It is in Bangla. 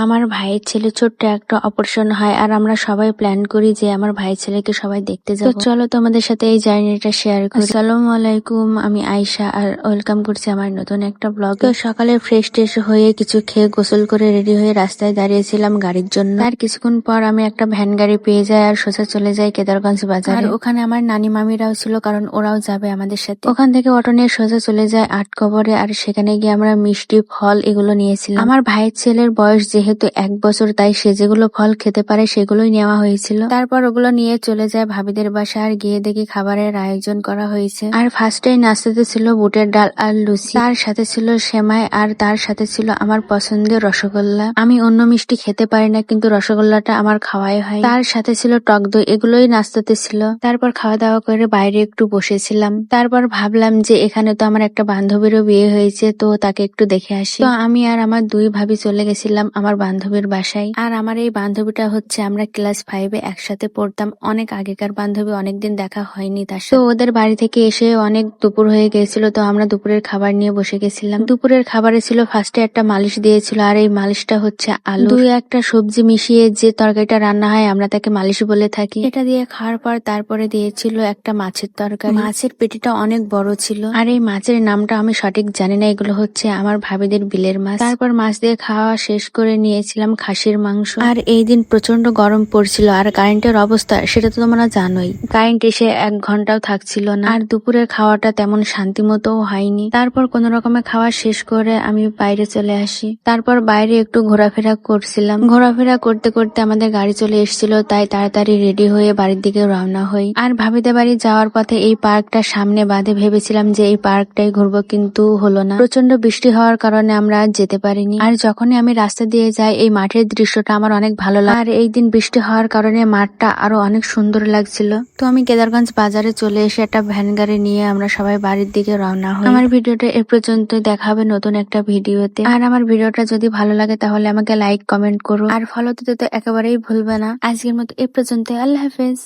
আমার ভাইয়ের ছেলে ছোট্ট একটা অপারেশন হয় আর আমরা সবাই প্ল্যান করি যে আমার ভাইয়ের ছেলেকে সবাই দেখতে যাবো। তো চলো তোমাদের সাথে এই জার্নিটা শেয়ার করি। আসসালামু আলাইকুম, আমি আয়শা আর ওয়েলকাম করছি আমার নতুন একটা ব্লগ। তো সকালে ফ্রেশ ট্রেশ হয়ে কিছু খেয়ে গোসল করে রেডি হয়ে রাস্তায় দাঁড়িয়েছিলাম গাড়ির জন্য। আর কিছুক্ষণ পর আমি একটা ভ্যান গাড়ি পেয়ে যাই আর সোজা চলে যাই কেদারগঞ্জ বাজার। আর ওখানে আমার নানি মামিরাও ছিল, কারণ ওরাও যাবে আমাদের সাথে। ওখান থেকে অটো নিয়ে সোজা চলে যায় আটকবরে, আর সেখানে গিয়ে আমরা মিষ্টি ফল এগুলো নিয়েছিলাম। আমার ভাইয়ের ছেলের বয়স যেহেতু 1 বছর, তাই সে যেগুলো ফল খেতে পারে সেগুলোই নেওয়া হয়েছিল। তারপর ওগুলো নিয়ে চলে যায় ভাবিদের বাসা, আর গিয়ে দেখি খাবারের আয়োজন করা হয়েছে। আর ফার্স্টে নাস্তাতে ছিল বুটের ডাল আর লুচি, তার সাথে ছিল সেমাই, আর তার সাথে ছিল আমার পছন্দের রসগোল্লা। আমি অন্য মিষ্টি খেতে পারি না, কিন্তু রসগোল্লাটা আমার খাওয়াই হয়। তার সাথে ছিল টক দই, এগুলোই নাস্তাতে ছিল। তারপর খাওয়া দাওয়া করে বাইরে একটু বসেছিলাম। তারপর ভাবলাম যে এখানে তো আমার একটা বান্ধবীরও বিয়ে হয়েছে, তো তাকে একটু দেখে আসি। তো আমি আর আমার 2 ভাবি চলে গেছিলাম আমার বান্ধবীর বাসায়। আর আমার এই বান্ধবীটা হচ্ছে আমরা ক্লাস 5-এ একসাথে পড়তাম, অনেক আগেকার বান্ধবী, অনেকদিন দেখা হয়নি তার সাথে। তো ওদের বাড়ি থেকে এসে অনেক দুপুর হয়ে গেছিল, তো আমরা দুপুরের খাবার নিয়ে বসে গেছিলাম। দুপুরের খাবারে ছিল ফার্স্টে একটা মালিশ দিয়েছিল, আর এই মালিশটা হচ্ছে আলু 2-1টা সবজি মিশিয়ে যে তরকারিটা রান্না হয় আমরা তাকে মালিশ বলে থাকি। এটা দিয়ে খাওয়ার পর তারপরে দিয়েছিল একটা মাছের তরকারি। মাছের পেটিটা অনেক বড় ছিল, আর এই মাছের নামটা আমি সঠিক জানি না, এগুলো হচ্ছে আমার ভাবিদের বিলের মাছ। তারপর মাছ দিয়ে খাওয়া শেষ করে নিয়েছিলাম খাসির মাংস। আর এই দিন প্রচন্ড গরম পড়ছিল, আর কারেন্টের অবস্থা সেটা তো তোমরা জানোই, কারেন্ট এসে 1 ঘন্টাও থাকছিল না। আর দুপুরের খাওয়াটা তেমন শান্তি মতো হয়নি। তারপর কোন রকমের খাওয়া শেষ করে আমি বাইরে চলে আসি। তারপর বাইরে একটু ঘোরাফেরা করছিলাম। ঘোরাফেরা করতে করতে আমাদের গাড়ি চলে এসেছিল, তাই তাড়াতাড়ি রেডি হয়ে বাড়ির দিকে রওনা হই। আর ভাবিদের বাড়ি যাওয়ার পথে এই পার্কটা সামনে বাদে ভেবেছিলাম যে এই পার্কটাই ঘুরবো, কিন্তু হলো না, প্রচন্ড বৃষ্টি হওয়ার কারণে আমরা আর যেতে পারিনি। আর যখনই আমি রাস্তা দিয়ে যাই এই মাঠের দৃশ্যটা আমার অনেক ভালো লাগে, আর এই দিন বৃষ্টি হওয়ার কারণে মাঠটা আরো অনেক সুন্দর লাগছিল। তো আমি কেদারগঞ্জ বাজারে চলে এসে একটা ভ্যান গাড়ি নিয়ে আমরা সবাই বাড়ির দিকে রওনা হই। আমার ভিডিওটা এ পর্যন্ত, দেখা হবে নতুন একটা ভিডিওতে। আর আমার ভিডিওটা যদি ভালো লাগে তাহলে আমাকে লাইক কমেন্ট করো, আর ফলো দিতে তো একেবারেই ভুলবে না। আজকের মতো এ পর্যন্ত, আল্লাহ হাফেজ।